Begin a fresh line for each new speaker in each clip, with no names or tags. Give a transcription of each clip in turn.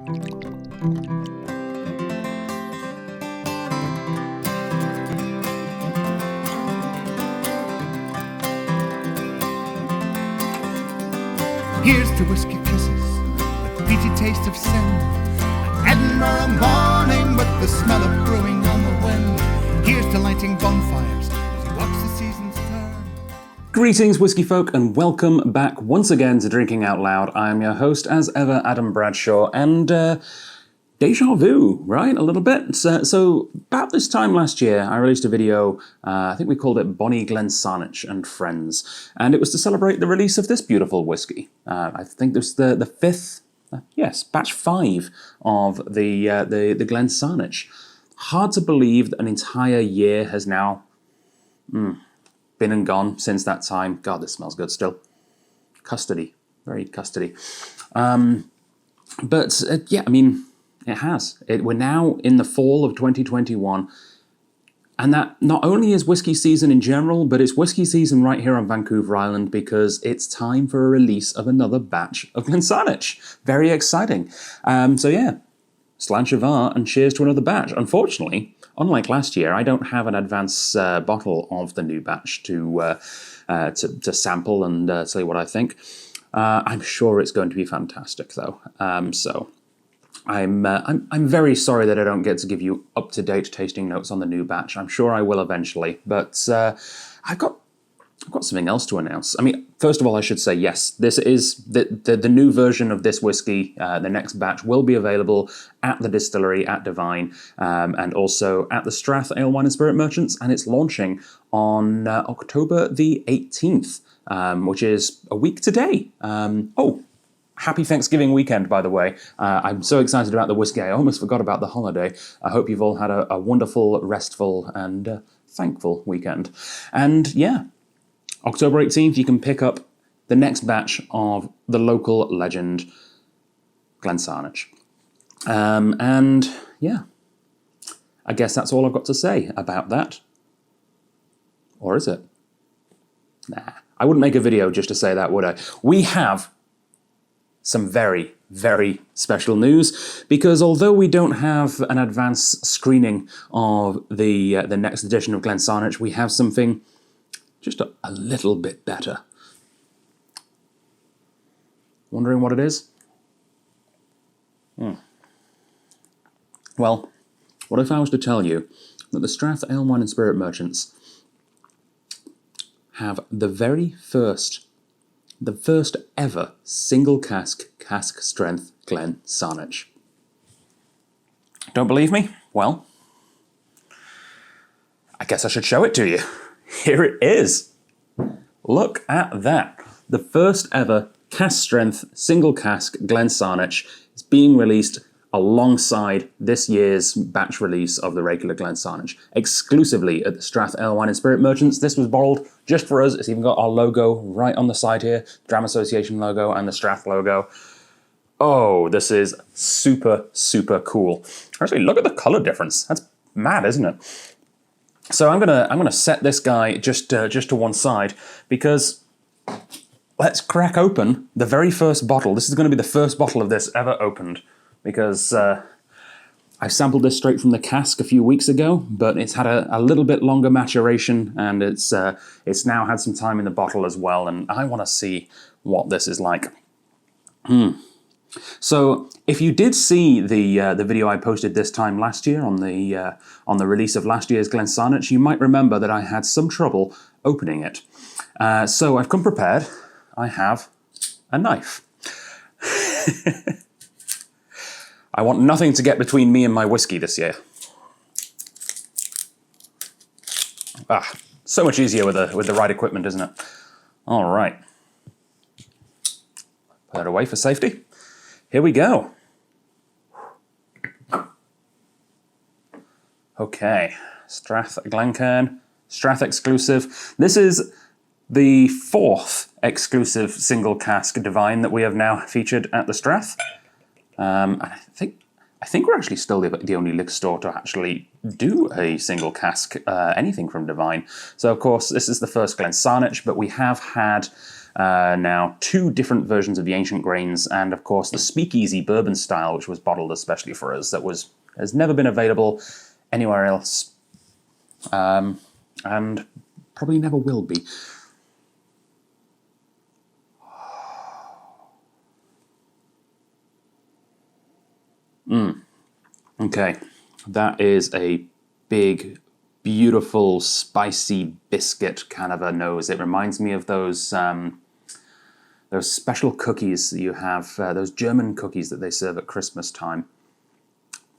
Here's to whiskey kisses, the peaty taste of sin, an Edinburgh morning with the smell of brewing on the wind. Here's to lighting bonfires as you watch the seasons turn.
Greetings, whiskey folk, and welcome back once again to Drinking Out Loud. I am your host, as ever, Adam Bradshaw, and deja vu, right? A little bit. So about this time last year, I released a video, I think we called it Bonny, Glen Saanich and Friends, and it was to celebrate the release of this beautiful whiskey. I think this was the fifth, batch 5 of the Glen Saanich. Hard to believe that an entire year has now been and gone since that time. God, this smells good still. Custody, very custody. It has. We're now in the fall of 2021, and that not only is whiskey season in general, but it's whiskey season right here on Vancouver Island because it's time for a release of another batch of Glen Saanich. Very exciting. Slán Sivar and cheers to another batch. Unfortunately, unlike last year, I don't have an advance bottle of the new batch to sample and tell you what I think. I'm sure it's going to be fantastic, though. I'm very sorry that I don't get to give you up-to-date tasting notes on the new batch. I'm sure I will eventually, but I've got something else to announce. I mean, first of all, I should say, yes, this is the new version of this whiskey. The next batch will be available at the distillery at Divine and also at the Strath Ale Wine and Spirit Merchants, and it's launching on October the 18th, which is a week today. Happy Thanksgiving weekend, by the way. I'm so excited about the whiskey, I almost forgot about the holiday. I hope you've all had a wonderful, restful, and thankful weekend. And yeah, October 18th, you can pick up the next batch of the local legend, Glen Saanich. I guess that's all I've got to say about that. Or is it? Nah, I wouldn't make a video just to say that, would I? We have some very, very special news, because although we don't have an advance screening of the next edition of Glen Saanich, we have something just a little bit better. Wondering what it is? Well, what if I was to tell you that the Strath Ale Wine and Spirit Merchants have the first ever single cask strength Glen Saanich. Don't believe me? Well, I guess I should show it to you. Here it is. Look at that. The first ever cask strength single cask Glen Saanich is being released alongside this year's batch release of the regular Glen Saanich, exclusively at the Strath Ale Wine and Spirit Merchants. This was bottled just for us. It's even got our logo right on the side here, Dram Association logo and the Strath logo. Oh, this is super, super cool. Actually, look at the color difference. That's mad, isn't it? So I'm gonna set this guy just to one side, because let's crack open the very first bottle. This is going to be the first bottle of this ever opened, because I sampled this straight from the cask a few weeks ago, but it's had a little bit longer maturation, and it's now had some time in the bottle as well, and I want to see what this is like. So if you did see the video I posted this time last year on the release of last year's Glen Saanich, you might remember that I had some trouble opening it. So I've come prepared. I have a knife. I want nothing to get between me and my whiskey this year. So much easier with the right equipment, isn't it? All right. Put that away for safety. Here we go. Okay, Strath Glencairn, Strath exclusive. This is the 4th exclusive single cask Divine that we have now featured at the Strath. And I think we're actually still the only liquor store to actually do a single cask anything from Divine. So of course this is the first Glen Saanich, but we have had now 2 different versions of the ancient grains, and of course the speakeasy bourbon style, which was bottled especially for us, has never been available anywhere else, and probably never will be. Okay, that is a big, beautiful, spicy biscuit kind of a nose. It reminds me of those special cookies that you have, those German cookies that they serve at Christmas time.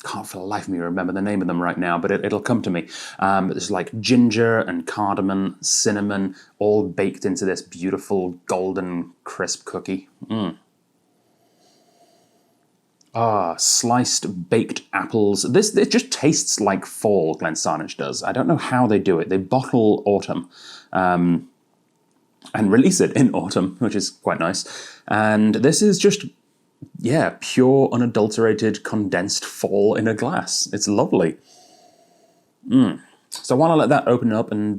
Can't for the life of me remember the name of them right now, but it'll come to me. There's like ginger and cardamom, cinnamon, all baked into this beautiful golden crisp cookie. Sliced baked apples. It just tastes like fall, Glen Saanich does. I don't know how they do it. They bottle autumn and release it in autumn, which is quite nice. And this is just, pure, unadulterated, condensed fall in a glass. It's lovely. So while I let that open up and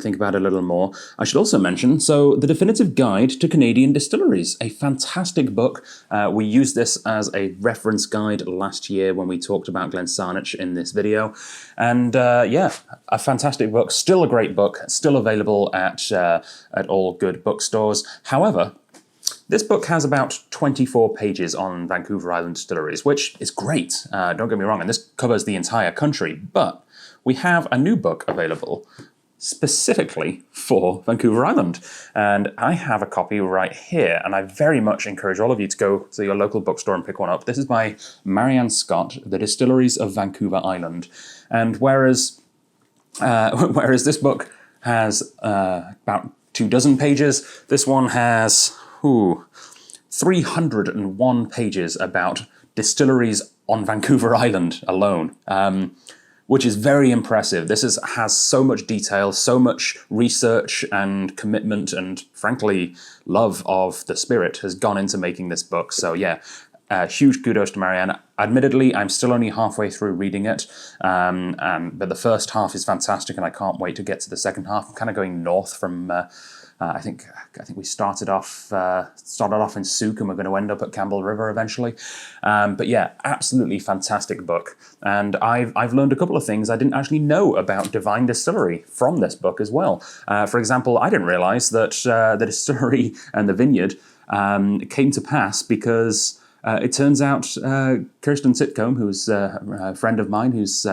think about it a little more, I should also mention, The Definitive Guide to Canadian Distilleries, a fantastic book. We used this as a reference guide last year when we talked about Glen Saanich in this video. And a fantastic book, still a great book, still available at all good bookstores. However, this book has about 24 pages on Vancouver Island distilleries, which is great, don't get me wrong, and this covers the entire country, but we have a new book available specifically for Vancouver Island. And I have a copy right here, and I very much encourage all of you to go to your local bookstore and pick one up. This is by Marianne Scott, The Distilleries of Vancouver Island. And whereas this book has about 24 pages, this one has 301 pages about distilleries on Vancouver Island alone. Which is very impressive. This has so much detail, so much research and commitment, and frankly, love of the spirit has gone into making this book. So huge kudos to Marianne. Admittedly, I'm still only halfway through reading it, but the first half is fantastic, and I can't wait to get to the second half. I'm kind of going north from. I think we started off in Souk, and we're going to end up at Campbell River eventually. But absolutely fantastic book. And I've learned a couple of things I didn't actually know about Divine Distillery from this book as well. For example, I didn't realise that the distillery and the vineyard came to pass because it turns out Kirsten Sitcombe, who's a friend of mine, who's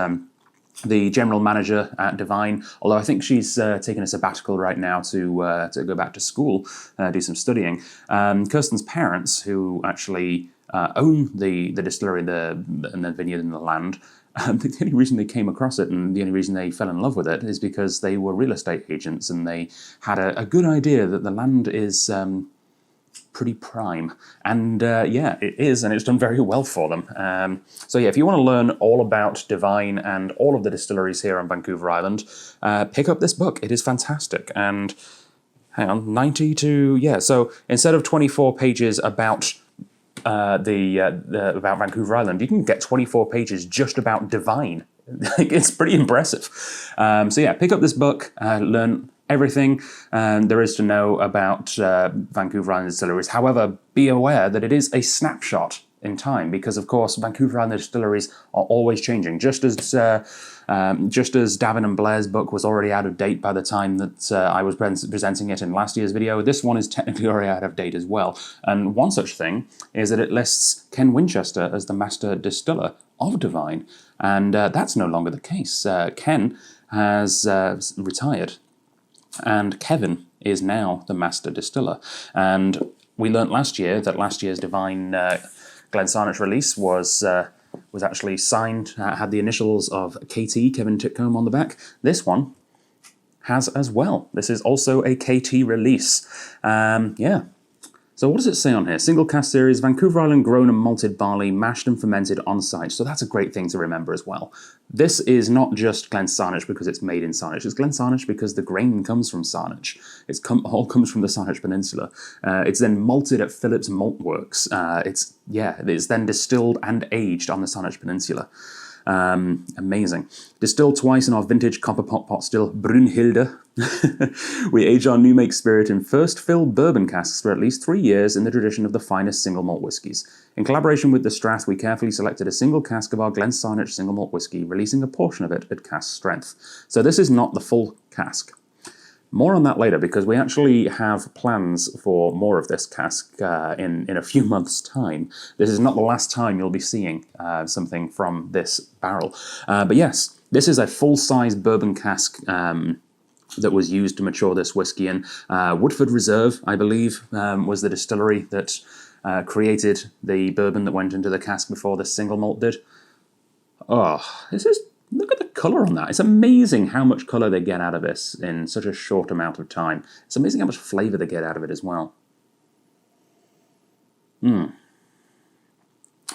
the general manager at Divine, although I think she's taking a sabbatical right now to go back to school, do some studying. Kirsten's parents, who actually own the distillery and the vineyard and the land, the only reason they came across it and the only reason they fell in love with it is because they were real estate agents and they had a good idea that the land is pretty prime. And it is, and it's done very well for them. If you want to learn all about Divine and all of the distilleries here on Vancouver Island, pick up this book. It is fantastic. And hang on, so instead of 24 pages about about Vancouver Island, you can get 24 pages just about Divine. It's pretty impressive. Pick up this book, learn everything there is to know about Vancouver Island distilleries. However, be aware that it is a snapshot in time because, of course, Vancouver Island distilleries are always changing. Just as Davin and Blair's book was already out of date by the time that I was presenting it in last year's video, this one is technically already out of date as well. And one such thing is that it lists Ken Winchester as the master distiller of Divine, and that's no longer the case. Ken has retired. And Kevin is now the master distiller. And we learnt last year that last year's Divine Glen Saanich release was actually signed, had the initials of KT, Kevin Titcombe, on the back. This one has as well. This is also a KT release. So what does it say on here? Single cask series, Vancouver Island grown and malted barley, mashed and fermented on site. So that's a great thing to remember as well. This is not just Glen Saanich because it's made in Saanich. It's Glen Saanich because the grain comes from Saanich. All comes from the Saanich Peninsula. It's then malted at Phillips Malt Works. It's then distilled and aged on the Saanich Peninsula. Amazing. Distilled twice in our vintage copper pot still, Brunhilde, We age our new make spirit in first fill bourbon casks for at least 3 years in the tradition of the finest single malt whiskies. In collaboration with the Strath, we carefully selected a single cask of our Glen Saanich single malt whiskey, releasing a portion of it at cask strength. So this is not the full cask. More on that later, because we actually have plans for more of this cask in a few months' time. This is not the last time you'll be seeing something from this barrel. But yes, this is a full-size bourbon cask that was used to mature this whiskey. And Woodford Reserve, I believe, was the distillery that created the bourbon that went into the cask before this single malt did. Oh, look at the colour on that. It's amazing how much colour they get out of this in such a short amount of time. It's amazing how much flavour they get out of it as well.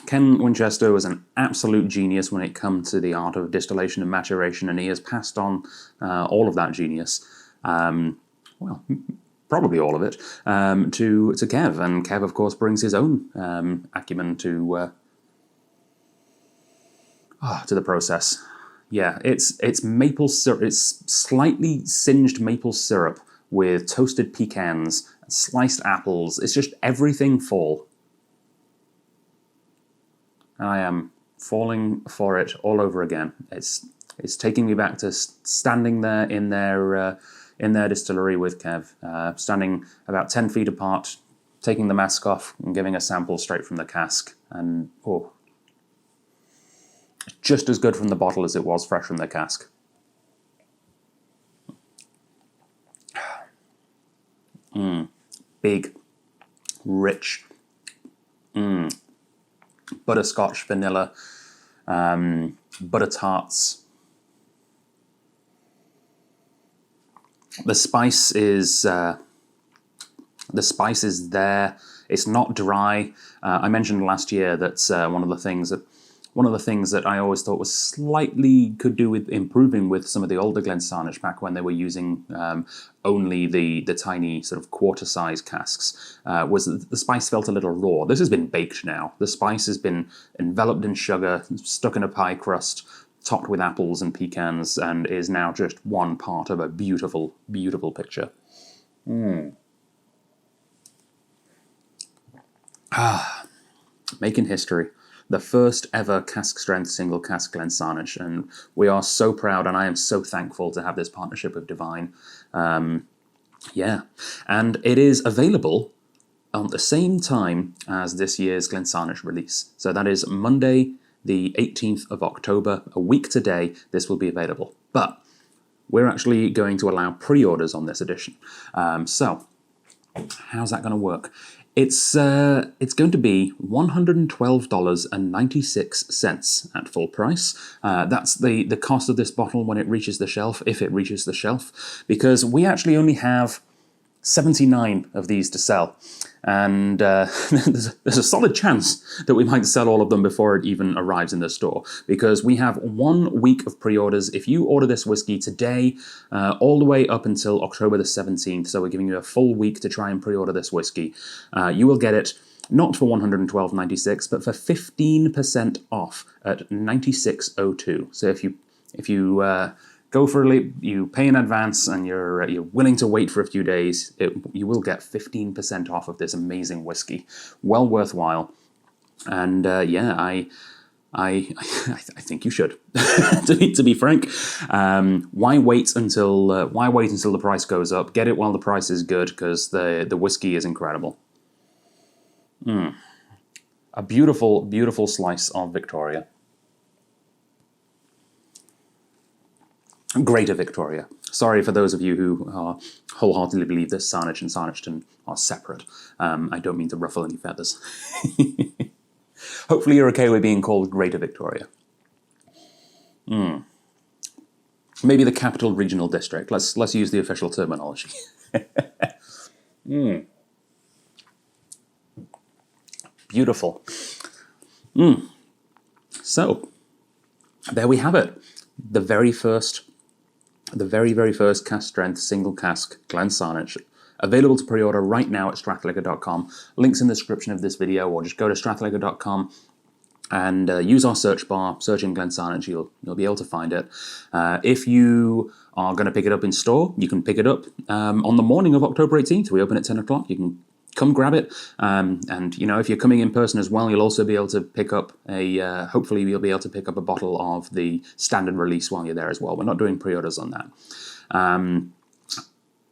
Ken Winchester was an absolute genius when it comes to the art of distillation and maturation, and he has passed on all of that genius, well, probably all of it, to Kev. And Kev, of course, brings his own acumen to the process. Yeah, it's maple syrup. It's slightly singed maple syrup with toasted pecans, sliced apples. It's just everything fall. I am falling for it all over again. It's taking me back to standing there in their distillery with Kev, standing about 10 feet apart, taking the mask off and giving a sample straight from the cask, and just as good from the bottle as it was fresh from the cask. Big, rich, butterscotch, vanilla, butter tarts. The spice is there. It's not dry. I mentioned last year that one of the things that I always thought was slightly could do with improving with some of the older Glen Saanich back when they were using only the tiny sort of quarter-size casks was that the spice felt a little raw. This has been baked now. The spice has been enveloped in sugar, stuck in a pie crust, topped with apples and pecans, and is now just one part of a beautiful, beautiful picture. Making history. The first ever cask-strength single cask Glen Saanich, and we are so proud, and I am so thankful to have this partnership with Divine. Yeah, and it is available at the same time as this year's Glen Saanich release. So that is Monday, the 18th of October, a week today, this will be available. But we're actually going to allow pre-orders on this edition. So, how's that going to work? It's going to be $112.96 at full price. That's the cost of this bottle when it reaches the shelf, if it reaches the shelf, because we actually only have 79 of these to sell. And there's a solid chance that we might sell all of them before it even arrives in the store, because we have 1 week of pre-orders. If you order this whiskey today, all the way up until October the 17th, so we're giving you a full week to try and pre-order this whiskey, you will get it not for $112.96, but for 15% off at $96.02. So if you go for a leap, you pay in advance, and you're willing to wait for a few days, you will get 15% off of this amazing whiskey. Well worthwhile. And yeah, I think you should. to be frank, why wait until the price goes up? Get it while the price is good, because the whiskey is incredible. A beautiful, beautiful slice of Victoria. Greater Victoria. Sorry for those of you who wholeheartedly believe that Saanich and Saanichton are separate. I don't mean to ruffle any feathers. Hopefully you're okay with being called Greater Victoria. Maybe the Capital Regional District. Let's use the official terminology. Beautiful. So, there we have it. The very, very first cask-strength single cask Glen Saanich, available to pre-order right now at strathliquor.com. Links in the description of this video, or just go to strathliquor.com and use our search bar, search in Glen Saanich, you'll be able to find it. If you are going to pick it up in store, you can pick it up on the morning of October 18th. We open at 10 o'clock. You can come grab it. And, if you're coming in person as well, you'll also be able to pick up hopefully you'll be able to pick up a bottle of the standard release while you're there as well. We're not doing pre-orders on that.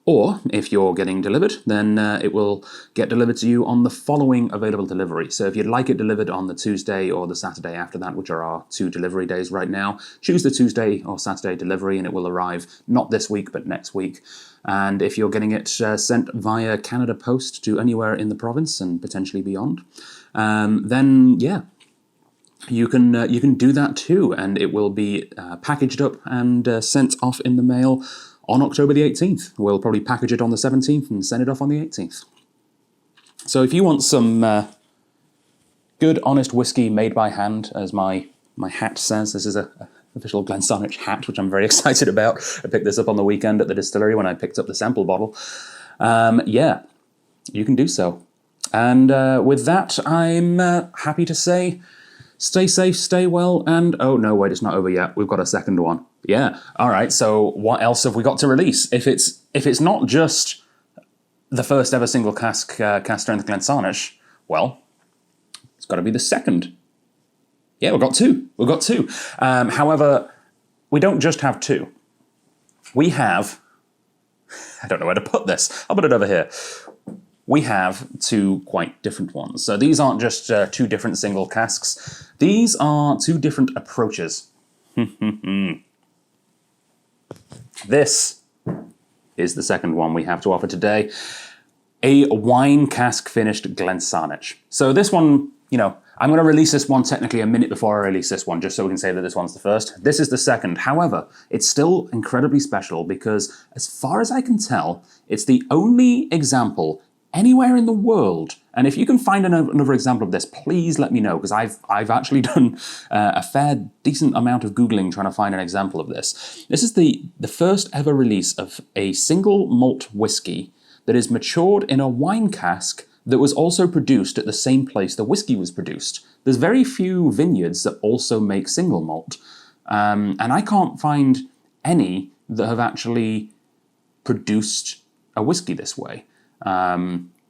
Or, if you're getting delivered, then it will get delivered to you on the following available delivery. So if you'd like it delivered on the Tuesday or the Saturday after that, which are our 2 delivery days right now, choose the Tuesday or Saturday delivery and it will arrive not this week, but next week. And if you're getting it sent via Canada Post to anywhere in the province and potentially beyond, then, yeah, you can do that too, and it will be packaged up and sent off in the mail on October the 18th. We'll probably package it on the 17th and send it off on the 18th. So if you want some good, honest whiskey made by hand, as my hat says, this is a official Glen Saanich hat, which I'm very excited about. I picked this up on the weekend at the distillery when I picked up the sample bottle. Yeah, you can do so. And with that, I'm happy to say, stay safe, stay well, and oh no, wait, it's not over yet. We've got a second one. Yeah. All right. So what else have we got to release? If it's not just the first ever single cask strength Glen Saanich, well, it's got to be the second. Yeah, we've got two. However, we don't just have two. We have. I don't know where to put this. I'll put it over here. We have 2 quite different ones. So these aren't just 2 different single casks. These are 2 different approaches. This is the second one we have to offer today. A wine cask finished Glen Saanich. So this one, I'm going to release this one technically a minute before I release this one, just so we can say that this one's the first. This is the second. However, it's still incredibly special because, as far as I can tell, it's the only example anywhere in the world. And if you can find another example of this, please let me know, because I've actually done a fair decent amount of Googling trying to find an example of this. This is the first ever release of a single malt whiskey that is matured in a wine cask that was also produced at the same place the whiskey was produced. There's very few vineyards that also make single malt. And I can't find any that have actually produced a whiskey this way.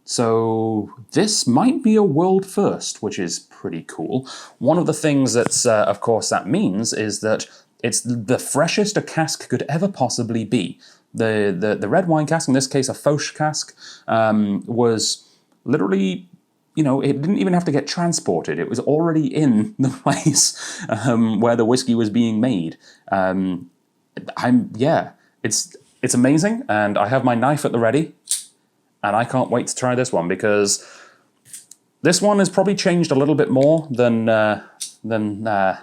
So this might be a world first, which is pretty cool. One of the things that's, of course, that means is that it's the freshest a cask could ever possibly be. The red wine cask, in this case a Fauche cask, was literally, it didn't even have to get transported. It was already in the place where the whiskey was being made. It's amazing, and I have my knife at the ready. And I can't wait to try this one, because this one has probably changed a little bit more than the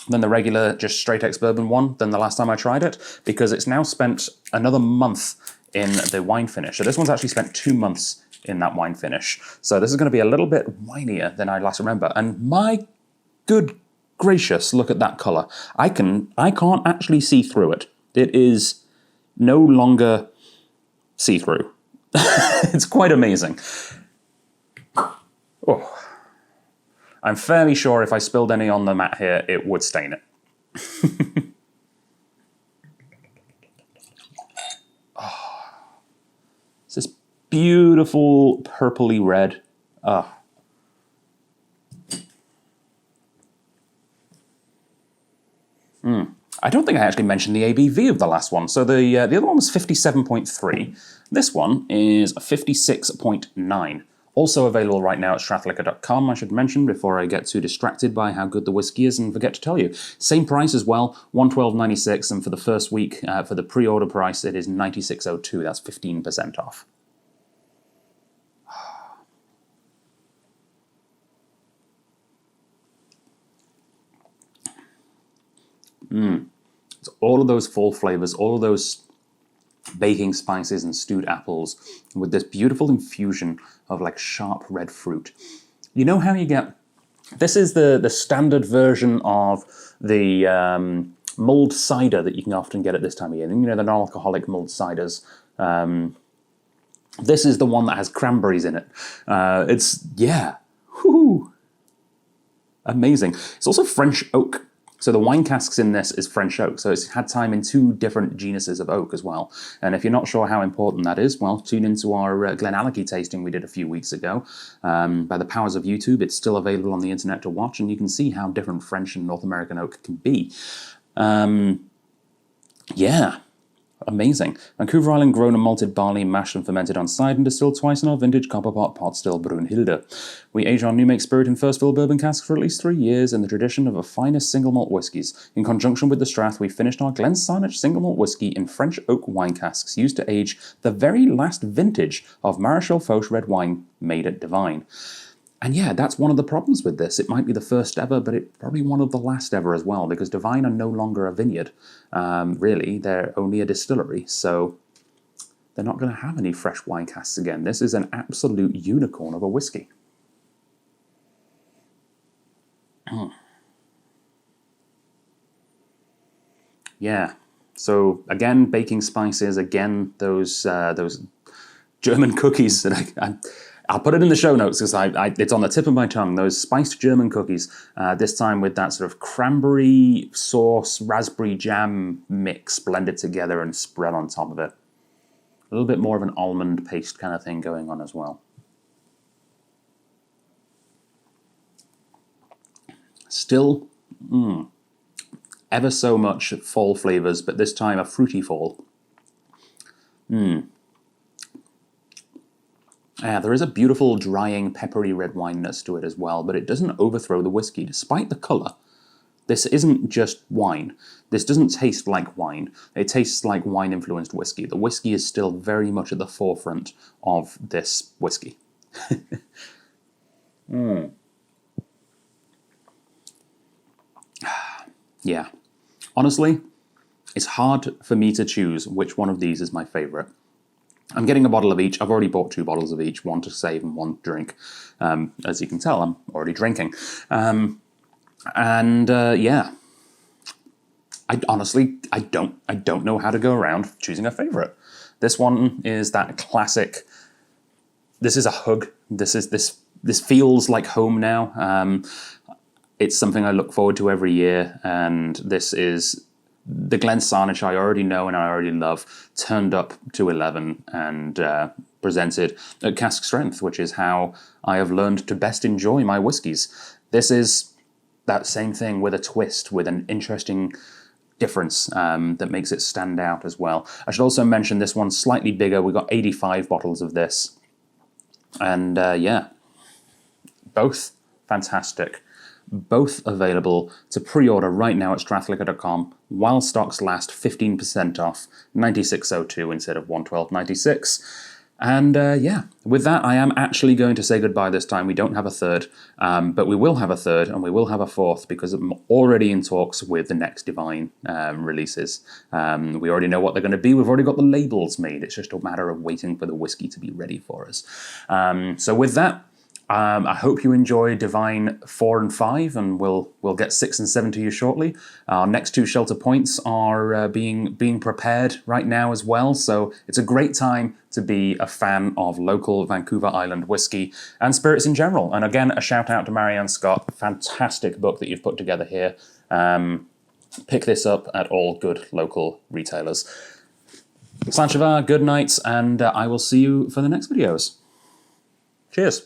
regular just straight ex-bourbon one than the last time I tried it, because it's now spent another month in the wine finish. So this one's actually spent 2 months in that wine finish. So this is going to be a little bit winier than I last remember. And my good gracious, look at that colour. I can't actually see through it. It is no longer see-through. It's quite amazing. Oh. I'm fairly sure if I spilled any on the mat here, it would stain it. Oh. It's this beautiful purpley red. Oh. I don't think I actually mentioned the ABV of the last one. So the other one was 57.3. This one is 56.9. Also available right now at strathliquor.com, I should mention, before I get too distracted by how good the whiskey is and forget to tell you. Same price as well, $112.96, and for the first week, for the pre-order price, it is $96.02. That's 15% off. It's all of those fall flavors, all of those baking spices and stewed apples, with this beautiful infusion of like sharp red fruit. You know how you get, this is the standard version of the mulled cider that you can often get at this time of year. You know, the non-alcoholic mulled ciders. This is the one that has cranberries in it. Whoo! Amazing. It's also French oak. So the wine casks in this is French oak. So it's had time in 2 different genuses of oak as well. And if you're not sure how important that is, well, tune into our Glen Saanich tasting we did a few weeks ago. By the powers of YouTube, it's still available on the internet to watch, and you can see how different French and North American oak can be. Yeah. Amazing. Vancouver Island grown and malted barley, mashed and fermented on side and distilled twice in our vintage copper pot still Brunhilde. We age our new make spirit in first fill bourbon casks for at least 3 years in the tradition of a finest single malt whiskies. In conjunction with the Strath, we finished our Glen Saanich single malt whiskey in French oak wine casks used to age the very last vintage of Maréchal Foch red wine made at Divine. And yeah, that's one of the problems with this. It might be the first ever, but it's probably one of the last ever as well, because Divine are no longer a vineyard. Really, they're only a distillery, so they're not going to have any fresh wine casks again. This is an absolute unicorn of a whiskey. Yeah, so again, baking spices, again, those German cookies that I'll put it in the show notes because it's on the tip of my tongue. Those spiced German cookies, this time with that sort of cranberry sauce, raspberry jam mix blended together and spread on top of it. A little bit more of an almond paste kind of thing going on as well. Still, ever so much fall flavors, but this time a fruity fall. There is a beautiful, drying, peppery red wineness to it as well, but it doesn't overthrow the whiskey, despite the colour. This isn't just wine. This doesn't taste like wine. It tastes like wine-influenced whiskey. The whiskey is still very much at the forefront of this whiskey. Yeah. Honestly, it's hard for me to choose which one of these is my favourite. I'm getting a bottle of each. I've already bought 2 bottles of each, one to save and one to drink. As you can tell, I'm already drinking. Yeah, I honestly don't know how to go around choosing a favorite. This one is that classic. This is a hug. This feels like home now. It's something I look forward to every year, and this is the Glen Saanich I already know and I already love, turned up to 11 and presented at cask strength, which is how I have learned to best enjoy my whiskies. This is that same thing with a twist, with an interesting difference that makes it stand out as well. I should also mention this one's slightly bigger. We got 85 bottles of this. And yeah, both fantastic. Both available to pre-order right now at strathliquor.com while stocks last, 15% off, $96.02 instead of $112.96. And yeah, with that, I am actually going to say goodbye this time. We don't have a third, but we will have a third and we will have a fourth because I'm already in talks with the next Divine releases. We already know what they're going to be. We've already got the labels made. It's just a matter of waiting for the whiskey to be ready for us. So with that, I hope you enjoy Divine 4 and 5, and we'll get 6 and 7 to you shortly. Our next 2 shelter points are being prepared right now as well, so it's a great time to be a fan of local Vancouver Island whiskey and spirits in general. And again, a shout out to Marianne Scott. Fantastic book that you've put together here. Pick this up at all good local retailers. Sanchivar, good night, and I will see you for the next videos. Cheers.